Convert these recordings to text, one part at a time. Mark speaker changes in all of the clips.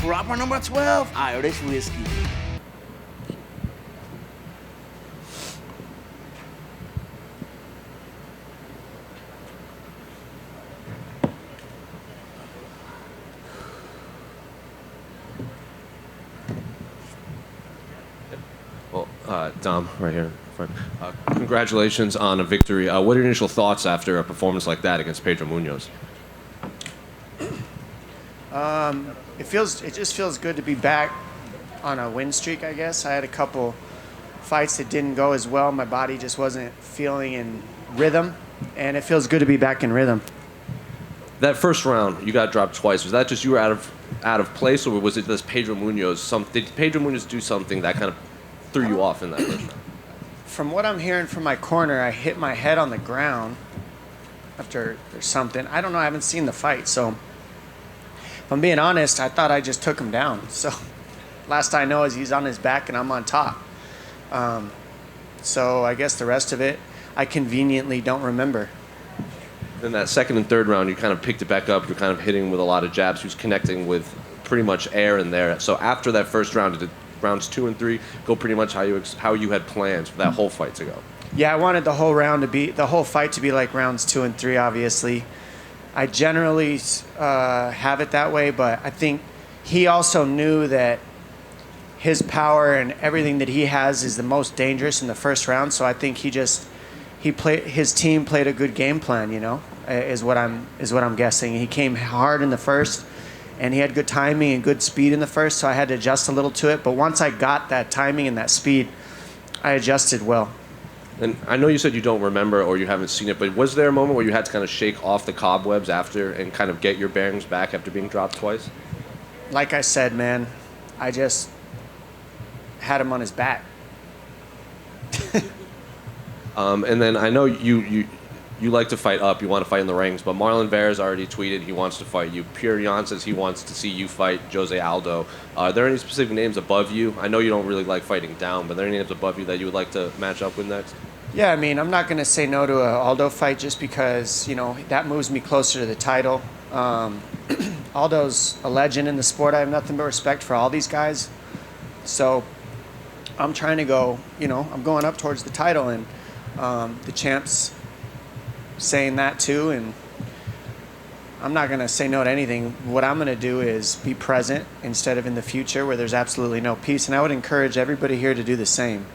Speaker 1: Drop our number 12. Irish whiskey.
Speaker 2: Well, Dom, right here. Congratulations on a victory. What are your initial thoughts after a performance like that against Pedro Munoz?
Speaker 3: It just feels good to be back on a win streak, I guess. I had a couple fights that didn't go as well. My body just wasn't feeling in rhythm, and it feels good to be back in rhythm.
Speaker 2: That first round, you got dropped twice. Was that just you were out of place, or was it this Pedro Munoz? Did Pedro Munoz do something that kind of threw you off in that first round?
Speaker 3: From what I'm hearing from my corner, I hit my head on the ground after or something. I don't know. I haven't seen the fight, so if I'm being honest, I thought I just took him down. So last I know is he's on his back and I'm on top. So I guess the rest of it, I conveniently don't remember.
Speaker 2: Then that second and third round, you kind of picked it back up. You're kind of hitting with a lot of jabs. He was connecting with pretty much air in there. So after that first round, did rounds 2 and 3 go pretty much how you had plans for that whole fight to go?
Speaker 3: Yeah, I wanted the whole fight to be like rounds 2 and 3, obviously. I generally have it that way, but I think he also knew that his power and everything that he has is the most dangerous in the first round. So I think his team played a good game plan, is what I'm guessing. He came hard in the first, and he had good timing and good speed in the first, so I had to adjust a little to it. But once I got that timing and that speed, I adjusted well.
Speaker 2: And I know you said you don't remember or you haven't seen it, but was there a moment where you had to kind of shake off the cobwebs after and kind of get your bearings back after being dropped twice?
Speaker 3: Like I said, man, I just had him on his back.
Speaker 2: And then I know you like to fight up, you want to fight in the rings, but Marlon Vera's already tweeted he wants to fight you. Pierre Yan says he wants to see you fight Jose Aldo. Are there any specific names above you? I know you don't really like fighting down, but are there any names above you that you would like to match up with next?
Speaker 3: Yeah, I mean, I'm not going to say no to an Aldo fight just because, that moves me closer to the title. Aldo's a legend in the sport. I have nothing but respect for all these guys. So I'm trying to go, I'm going up towards the title, and the champ's saying that too, and I'm not going to say no to anything. What I'm going to do is be present instead of in the future where there's absolutely no peace, and I would encourage everybody here to do the same.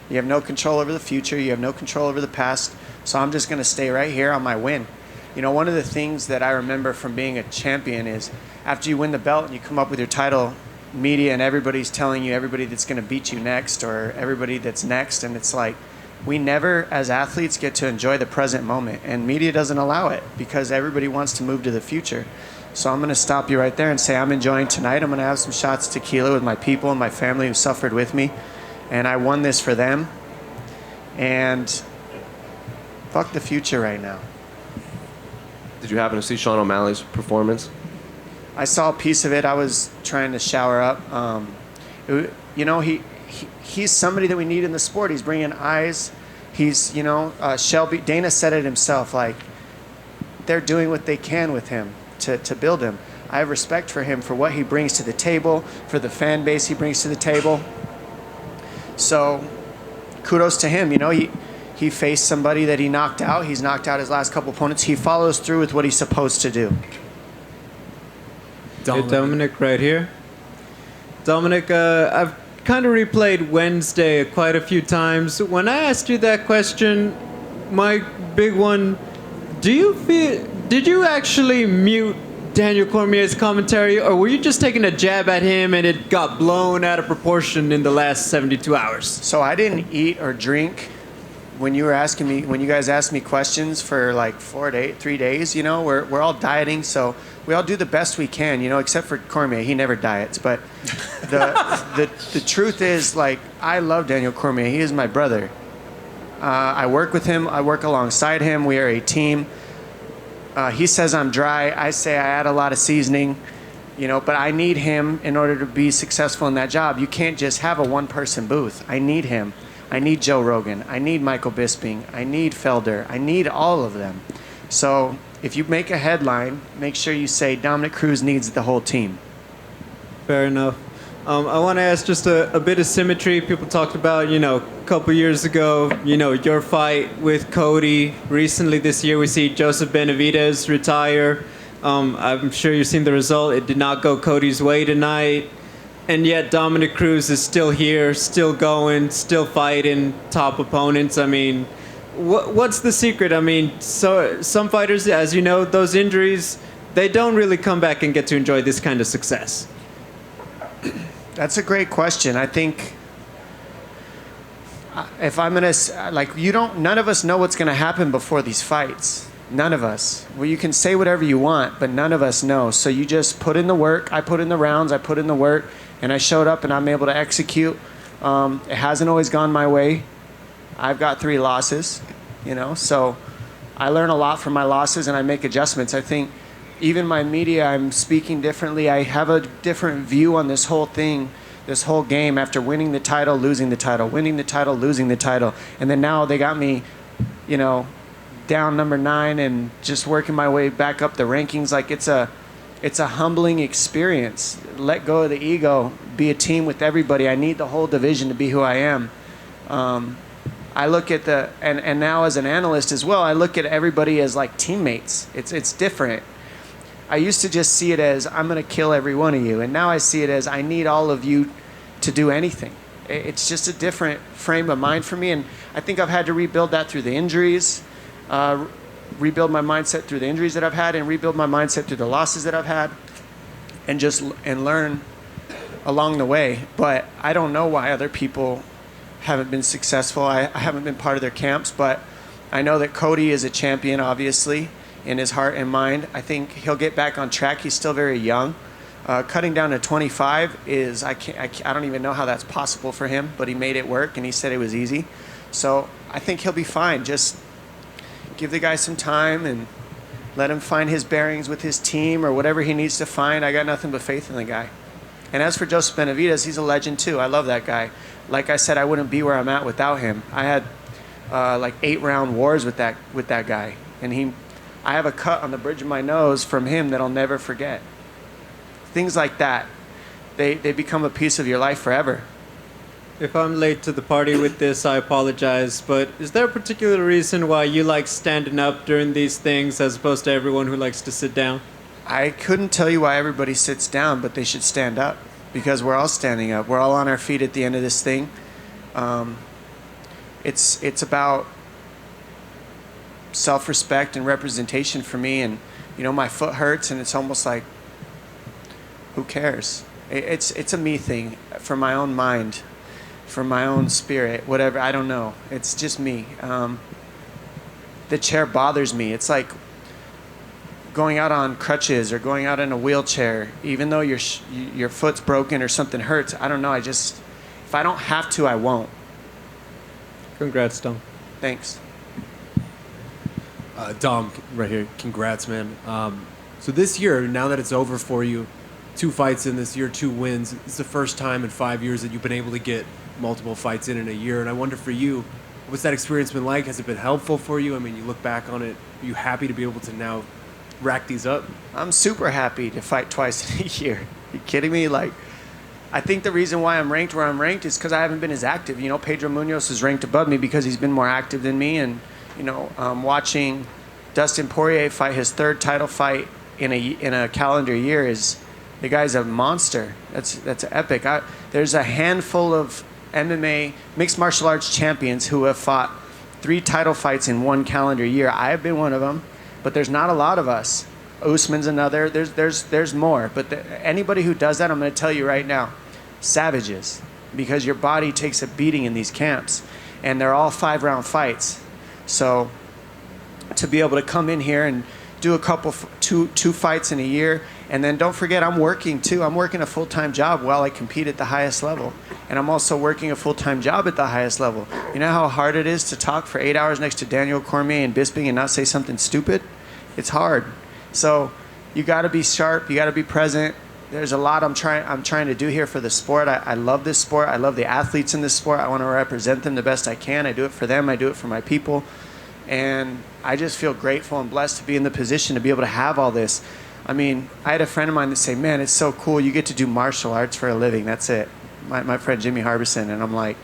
Speaker 3: You have no control over the future, you have no control over the past, so I'm just going to stay right here on my win. One of the things that I remember from being a champion is after you win the belt and you come up with your title, media and everybody's telling you everybody that's going to beat you next or everybody that's next, and it's like we never, as athletes, get to enjoy the present moment, and media doesn't allow it because everybody wants to move to the future. So I'm going to stop you right there and say I'm enjoying tonight. I'm going to have some shots of tequila with my people and my family who suffered with me, and I won this for them. And fuck the future right now.
Speaker 2: Did you happen to see Sean O'Malley's performance?
Speaker 3: I saw a piece of it. I was trying to shower up. He's somebody that we need in the sport. He's bringing eyes. He's, Shelby, Dana said it himself, like, they're doing what they can with him to build him. I have respect for him for what he brings to the table, for the fan base he brings to the table. So kudos to him. He faced somebody that he knocked out. He's knocked out his last couple opponents. He follows through with what he's supposed to do.
Speaker 4: Dominick right here. Dominick, I've kind of replayed Wednesday quite a few times. When I asked you that question, my big one, did you actually mute Daniel Cormier's commentary, or were you just taking a jab at him and it got blown out of proportion in the last 72 hours?
Speaker 3: So I didn't eat or drink when you guys asked me questions for like 3 days. We're all dieting, so we all do the best we can, except for Cormier. He never diets. But the truth is, like, I love Daniel Cormier. He is my brother. I work with him. I work alongside him. We are a team. He says I'm dry. I say I add a lot of seasoning, but I need him in order to be successful in that job. You can't just have a one-person booth. I need him. I need Joe Rogan. I need Michael Bisping. I need Felder. I need all of them. So if you make a headline, make sure you say Dominick Cruz needs the whole team.
Speaker 4: Fair enough. I want to ask just a bit of symmetry. People talked about, a couple years ago, your fight with Cody. Recently this year, we see Joseph Benavidez retire. I'm sure you've seen the result. It did not go Cody's way tonight. And yet Dominick Cruz is still here, still going, still fighting top opponents. I mean, what's the secret? I mean, so some fighters, as you know, those injuries, they don't really come back and get to enjoy this kind of success.
Speaker 3: That's a great question. I think if I'm going to, none of us know what's going to happen before these fights. None of us. Well, you can say whatever you want, but none of us know. So you just put in the work. I put in the rounds. I put in the work, and I showed up, and I'm able to execute. It hasn't always gone my way. I've got 3 losses, so I learn a lot from my losses, and I make adjustments. I think even my media, I'm speaking differently. I have a different view on this whole thing, this whole game after winning the title, losing the title, winning the title, losing the title. And then now they got me, down number 9 and just working my way back up the rankings. Like it's a humbling experience. Let go of the ego, be a team with everybody. I need the whole division to be who I am. I look at and now as an analyst as well, I look at everybody as like teammates. It's different. I used to just see it as I'm going to kill every one of you. And now I see it as I need all of you to do anything. It's just a different frame of mind for me. And I think I've had to rebuild that through the injuries, rebuild my mindset through the injuries that I've had, and rebuild my mindset through the losses that I've had, and learn along the way. But I don't know why other people haven't been successful. I haven't been part of their camps, but I know that Cody is a champion, obviously, in his heart and mind. I think he'll get back on track. He's still very young. Cutting down to 25 is, I don't even know how that's possible for him, but he made it work, and he said it was easy. So I think he'll be fine. Just give the guy some time and let him find his bearings with his team or whatever he needs to find. I got nothing but faith in the guy. And as for Joseph Benavidez, he's a legend too. I love that guy. Like I said, I wouldn't be where I'm at without him. I had 8-round wars with that guy, and I have a cut on the bridge of my nose from him that I'll never forget. Things like that, they become a piece of your life forever.
Speaker 4: If I'm late to the party with this, I apologize, but is there a particular reason why you like standing up during these things as opposed to everyone who likes to sit down?
Speaker 3: I couldn't tell you why everybody sits down, but they should stand up because we're all standing up. We're all on our feet at the end of this thing. It's about self-respect and representation for me, and my foot hurts, and it's almost like, who cares? It's a me thing for my own mind, for my own spirit, whatever. I don't know. It's just me. The chair bothers me. It's like going out on crutches or going out in a wheelchair, even though your foot's broken or something hurts. I don't know. If I don't have to, I won't.
Speaker 4: Congrats, Dom.
Speaker 3: Thanks.
Speaker 5: Dom, right here. Congrats, man. So this year, now that it's over for you, 2 fights in this year, 2 wins. It's the first time in 5 years that you've been able to get multiple fights in a year. And I wonder for you, what's that experience been like? Has it been helpful for you? I mean, you look back on it. Are you happy to be able to now rack these up?
Speaker 3: I'm super happy to fight twice in a year. Are you kidding me? I think the reason why I'm ranked where I'm ranked is because I haven't been as active. Pedro Munoz is ranked above me because he's been more active than me. And, watching Dustin Poirier fight his 3rd title fight in a calendar year the guy's a monster. That's epic. There's a handful of MMA mixed martial arts champions who have fought 3 title fights in 1 calendar year. I have been one of them, but there's not a lot of us. Usman's another. There's more. But anybody who does that, I'm going to tell you right now, savages, because your body takes a beating in these camps, and they're all 5-round fights. So to be able to come in here and do two fights in a year, and then don't forget I'm working too. I'm working a full-time job while I compete at the highest level, and I'm also working a full-time job at the highest level. You know how hard it is to talk for 8 hours next to Daniel Cormier and Bisping and not say something stupid? It's hard. So you got to be sharp. You got to be present. There's a lot I'm trying to do here for the sport. I love this sport. I love the athletes in this sport. I want to represent them the best I can. I do it for them. I do it for my people. And I just feel grateful and blessed to be in the position to be able to have all this. I mean, I had a friend of mine that say, man, it's so cool. You get to do martial arts for a living. That's it. My friend Jimmy Harbison. And I'm like,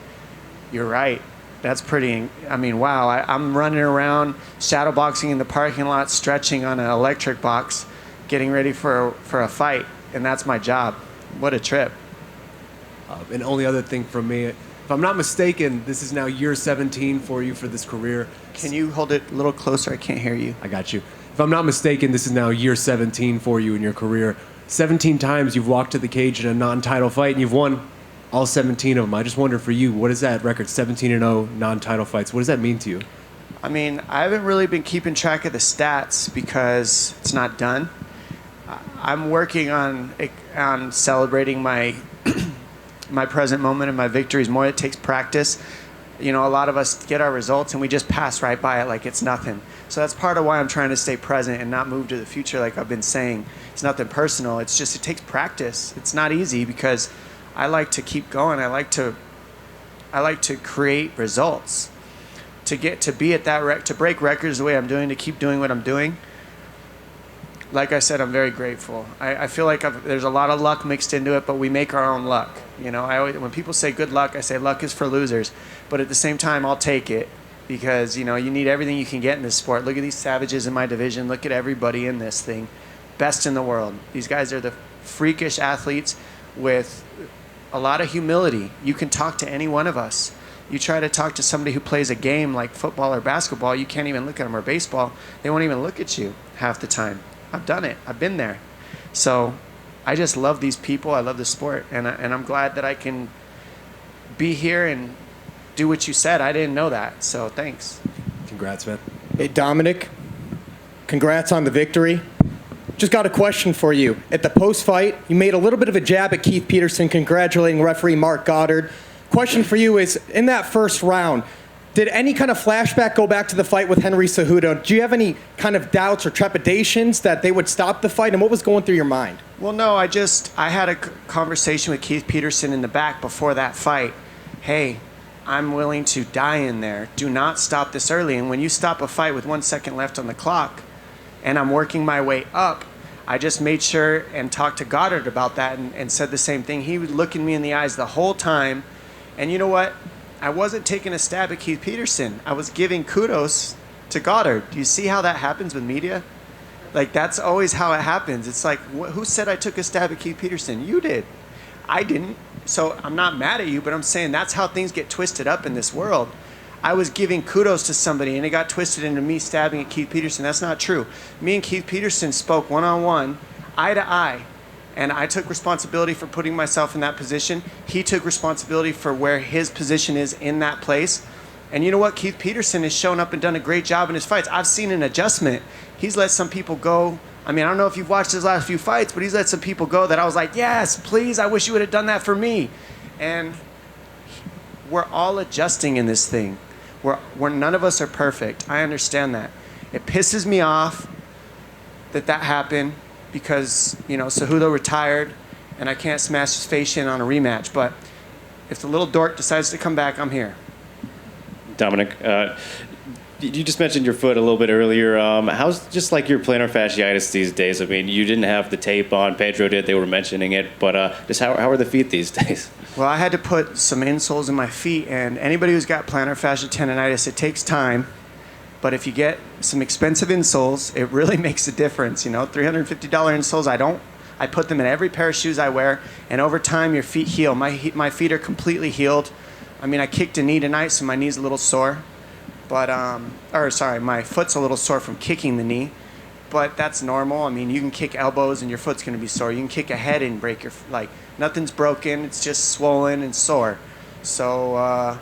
Speaker 3: you're right. That's pretty, I mean, wow. I'm running around shadow boxing in the parking lot, stretching on an electric box, getting ready for a fight. And that's my job. What a trip.
Speaker 5: And only other thing from me, if I'm not mistaken, this is now year 17 for you for this career.
Speaker 3: Can you hold it a little closer? I can't hear you.
Speaker 5: I got you. If I'm not mistaken, this is now year 17 for you in your career. 17 times you've walked to the cage in a non-title fight, and you've won all 17 of them. I just wonder for you, what is that record, 17-0 non-title fights? What does that mean to you?
Speaker 3: I mean, I haven't really been keeping track of the stats because it's not done. I'm working on celebrating my my present moment and my victories more. It takes practice. You know, a lot of us get our results and we just pass right by it like it's nothing. So that's part of why I'm trying to stay present and not move to the future like I've been saying. It's nothing personal. It's just, it takes practice. It's not easy because I like to keep going. I like to create results. To get to be at that to break records the way I'm doing, to keep doing what I'm doing. Like I said, I'm very grateful. I feel like there's a lot of luck mixed into it, but we make our own luck. You know, when people say good luck, I say luck is for losers. But at the same time, I'll take it because, you know, you need everything you can get in this sport. Look at these savages in my division. Look at everybody in this thing. Best in the world. These guys are the freakish athletes with a lot of humility. You can talk to any one of us. You try to talk to somebody who plays a game like football or basketball, you can't even look at them, or baseball. They won't even look at you half the time. I've done it. I've been there. So I just love these people. I love the sport. And I'm glad that I can be here and do what you said. I didn't know that. So thanks.
Speaker 5: Congrats, man.
Speaker 6: Hey, Dominick, congrats on the victory. Just got a question for you. At the post-fight, you made a little bit of a jab at Keith Peterson, congratulating referee Mark Goddard. Question for you is, in that first round, did any kind of flashback go back to the fight with Henry Cejudo? Do you have any kind of doubts or trepidations that they would stop the fight? And what was going through your mind?
Speaker 3: Well, no, I had a conversation with Keith Peterson in the back before that fight. Hey, I'm willing to die in there. Do not stop this early. And when you stop a fight with 1 second left on the clock, and I'm working my way up, I just made sure and talked to Goddard about that and said the same thing. He was looking me in the eyes the whole time. And you know what? I wasn't taking a stab at Keith Peterson. I was giving kudos to Goddard. Do you see how that happens with media? Like, that's always how it happens. It's like, who said I took a stab at Keith Peterson? You did. I didn't. So I'm not mad at you, but I'm saying that's how things get twisted up in this world. I was giving kudos to somebody, and it got twisted into me stabbing at Keith Peterson. That's not true. Me and Keith Peterson spoke one-on-one, eye to eye. And I took responsibility for putting myself in that position. He took responsibility for where his position is in that place. And you know what? Keith Peterson has shown up and done a great job in his fights. I've seen an adjustment. He's let some people go. I mean, I don't know if you've watched his last few fights, but he's let some people go that I was like, yes, please, I wish you would have done that for me. And we're all adjusting in this thing. We're none of us are perfect. I understand that. It pisses me off that happened, because, you know, Cejudo retired and I can't smash his face in on a rematch. But if the little dork decides to come back, I'm here.
Speaker 7: Dominick, you just mentioned your foot a little bit earlier. How's just like your plantar fasciitis these days? I mean, you didn't have the tape on. Pedro did. They were mentioning it. But just how are the feet these days?
Speaker 3: Well, I had to put some insoles in my feet. And anybody who's got plantar fasciitis tendonitis, it takes time. But if you get some expensive insoles, it really makes a difference. You know, $350 insoles, I put them in every pair of shoes I wear, and over time your feet heal. My feet are completely healed. I mean, I kicked a knee tonight, so my knee's a little sore. But, my foot's a little sore from kicking the knee. But that's normal. I mean, you can kick elbows and your foot's going to be sore. You can kick a head and break nothing's broken. It's just swollen and sore. So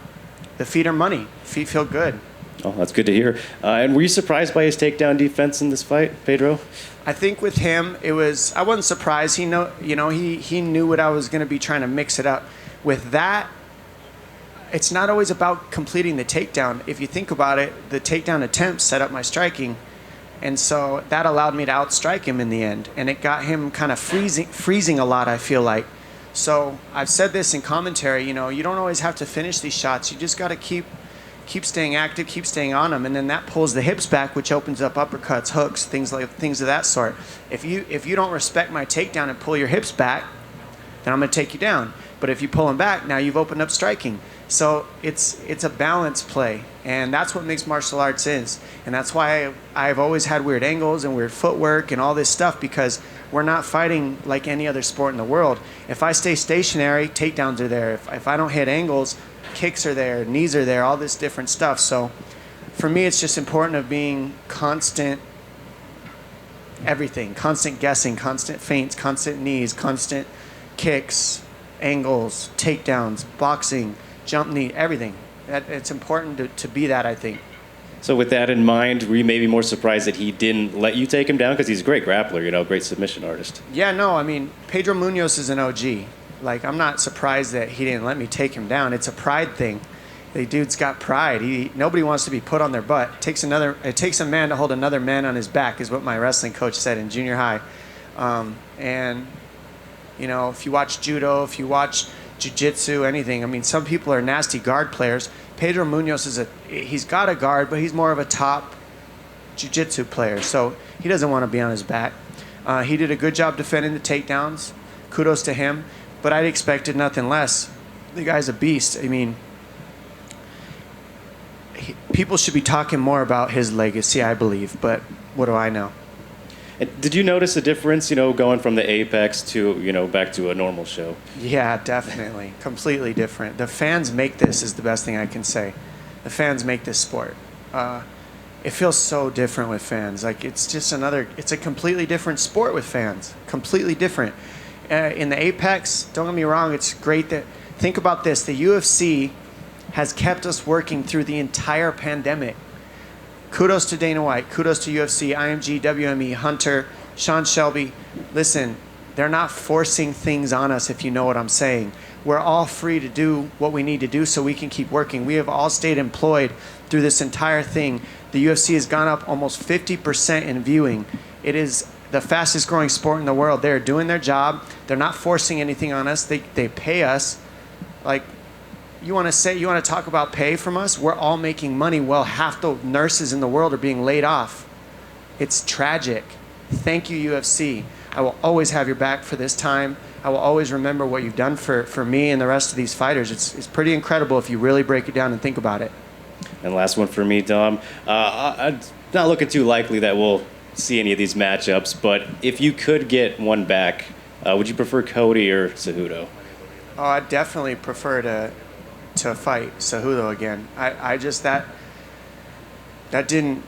Speaker 3: the feet are money. Feet feel good.
Speaker 7: Oh, that's good to hear. And were you surprised by his takedown defense in this fight, Pedro?
Speaker 3: I think with him, I wasn't surprised. He knew what I was going to be trying to mix it up. With that, it's not always about completing the takedown. If you think about it, the takedown attempts set up my striking. And so that allowed me to outstrike him in the end. And it got him kind of freezing a lot, I feel like. So I've said this in commentary, you know, you don't always have to finish these shots. You just got to keep keep staying active, keep staying on them, and then that pulls the hips back, which opens up uppercuts, hooks, things of that sort. If you don't respect my takedown and pull your hips back, then I'm going to take you down. But if you pull them back, now you've opened up striking. So it's a balance play, and that's what mixed martial arts is. And that's why I've always had weird angles and weird footwork and all this stuff, because we're not fighting like any other sport in the world. If I stay stationary, takedowns are there. If I don't hit angles, kicks are there, knees are there, all this different stuff. So for me, it's just important of being constant everything, constant guessing, constant feints, constant knees, constant kicks, angles, takedowns, boxing, jump knee, everything. It's important to be that, I think.
Speaker 7: So with that in mind, were you maybe more surprised that he didn't let you take him down? Because he's a great grappler, great submission artist.
Speaker 3: Yeah, no, I mean, Pedro Munoz is an OG. Like, I'm not surprised that he didn't let me take him down. It's a pride thing. The dude's got pride. Nobody wants to be put on their butt. It takes a man to hold another man on his back, is what my wrestling coach said in junior high. And, if you watch judo, if you watch jiu-jitsu, anything, I mean, some people are nasty guard players. Pedro Munoz he's got a guard, but he's more of a top jiu-jitsu player, so he doesn't want to be on his back. He did a good job defending the takedowns. Kudos to him, but I'd expected nothing less. The guy's a beast. I mean, people should be talking more about his legacy, I believe, but what do I know?
Speaker 7: And did you notice a difference, going from the Apex to, back to a normal show?
Speaker 3: Yeah, definitely. Completely different. The fans make this, is the best thing I can say. The fans make this sport. It feels so different with fans. Like, it's a completely different sport with fans. Completely different. In the Apex, don't get me wrong, it's great that, think about this, the UFC has kept us working through the entire pandemic. Kudos to Dana White, kudos to UFC, IMG, WME, Hunter, Sean Shelby. Listen, they're not forcing things on us, if you know what I'm saying. We're all free to do what we need to do so we can keep working. We have all stayed employed through this entire thing. The UFC has gone up almost 50% in viewing. It is the fastest growing sport in the world. They're doing their job. They're not forcing anything on us. They pay us. Like, you want to talk about pay from us? We're all making money. Well, half the nurses in the world are being laid off. It's tragic. Thank you, UFC. I will always have your back for this time. I will always remember what you've done for me and the rest of these fighters. It's pretty incredible if you really break it down and think about it.
Speaker 7: And last one for me, Dom. I'm not looking too likely that we'll see any of these matchups, but if you could get one back, would you prefer Cody or Cejudo?
Speaker 3: Oh, I'd definitely prefer to fight Cejudo again. I just that didn't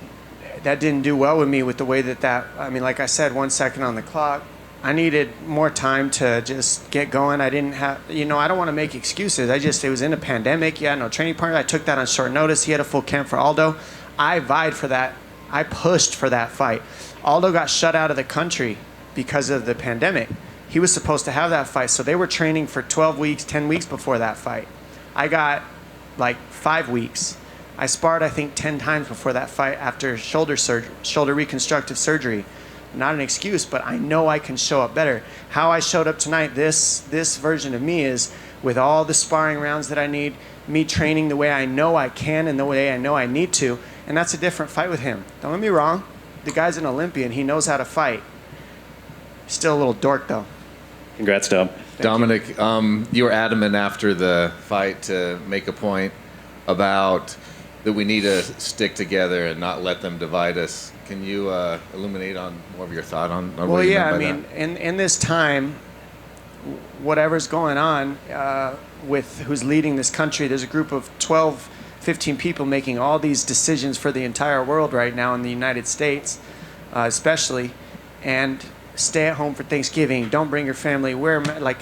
Speaker 3: do well with me with the way that I mean, like I said, 1 second on the clock. I needed more time to just get going. I didn't have, I don't want to make excuses. It was in a pandemic. Yeah, no training partner. I took that on short notice. He had a full camp for Aldo. I vied for that. I pushed for that fight. Aldo got shut out of the country because of the pandemic. He was supposed to have that fight, so they were training for 12 weeks, 10 weeks before that fight. I got like 5 weeks. I sparred, I think, 10 times before that fight after shoulder reconstructive surgery. Not an excuse, but I know I can show up better. How I showed up tonight, this version of me is with all the sparring rounds that I need, me training the way I know I can and the way I know I need to, and that's a different fight with him. Don't get me wrong. The guy's an Olympian. He knows how to fight. Still a little dork, though.
Speaker 7: Congrats, Dom.
Speaker 8: Dominick, you were adamant after the fight to make a point about that we need to stick together and not let them divide us. Can you illuminate on more of your thought on what you meant by that?
Speaker 3: In this time, whatever's going on with who's leading this country, there's a group of 12, 15 people making all these decisions for the entire world right now in the United States, especially, and stay at home for Thanksgiving, don't bring your family,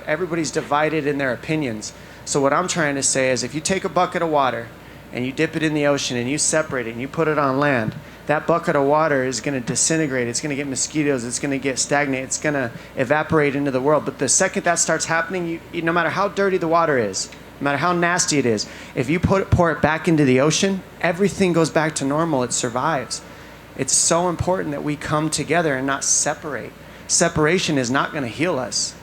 Speaker 3: everybody's divided in their opinions. So what I'm trying to say is if you take a bucket of water and you dip it in the ocean and you separate it and you put it on land, that bucket of water is going to disintegrate. It's going to get mosquitoes. It's going to get stagnant. It's going to evaporate into the world. But the second that starts happening, no matter how dirty the water is, no matter how nasty it is, if you pour it back into the ocean, everything goes back to normal. It survives. It's so important that we come together and not separate. Separation is not going to heal us.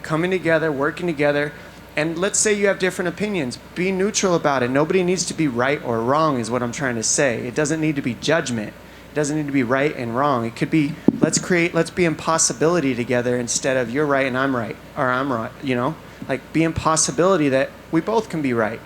Speaker 3: Coming together, working together, And let's say you have different opinions. Be neutral about it. Nobody needs to be right or wrong is what I'm trying to say. It doesn't need to be judgment. It doesn't need to be right and wrong. It could be, let's be in possibility together instead of you're right and I'm right, or I'm right, Like, be in possibility that we both can be right.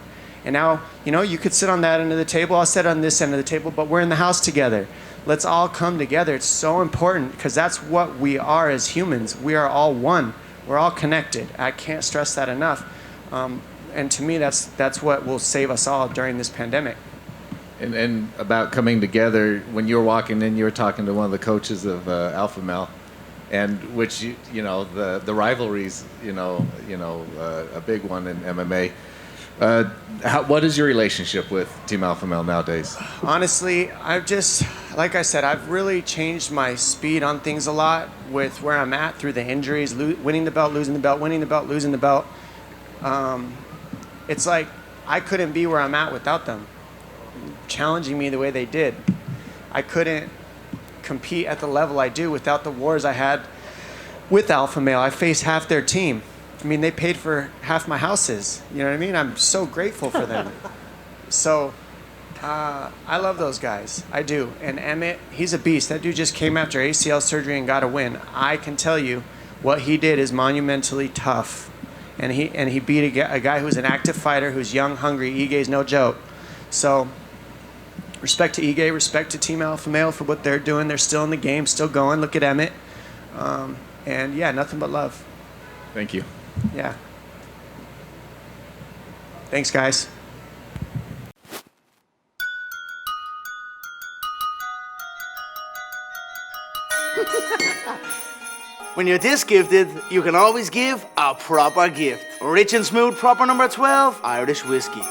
Speaker 3: And now, you could sit on that end of the table, I'll sit on this end of the table, but we're in the house together. Let's all come together. It's so important because that's what we are as humans. We are all one. We're all connected. I can't stress that enough. And to me, that's what will save us all during this pandemic.
Speaker 8: And about coming together, when you were walking in, you were talking to one of the coaches of Alpha Male, and which the rivalries, a big one in MMA. What is your relationship with Team Alpha Male nowadays?
Speaker 3: Honestly, like I said, I've really changed my speed on things a lot with where I'm at through the injuries, winning the belt, losing the belt, winning the belt, losing the belt. It's like I couldn't be where I'm at without them, challenging me the way they did. I couldn't compete at the level I do without the wars I had with Alpha Male. I faced half their team. I mean, they paid for half my houses. You know what I mean? I'm so grateful for them. So I love those guys. I do. And Emmett, he's a beast. That dude just came after ACL surgery and got a win. I can tell you what he did is monumentally tough. And he beat a guy who's an active fighter, who's young, hungry. Ige's no joke. So respect to Ige, respect to Team Alpha Male for what they're doing. They're still in the game, still going. Look at Emmett. And yeah, nothing but love.
Speaker 8: Thank you.
Speaker 3: Yeah. Thanks, guys.
Speaker 1: When you're this gifted, you can always give a proper gift. Rich and smooth, proper number 12, Irish whiskey.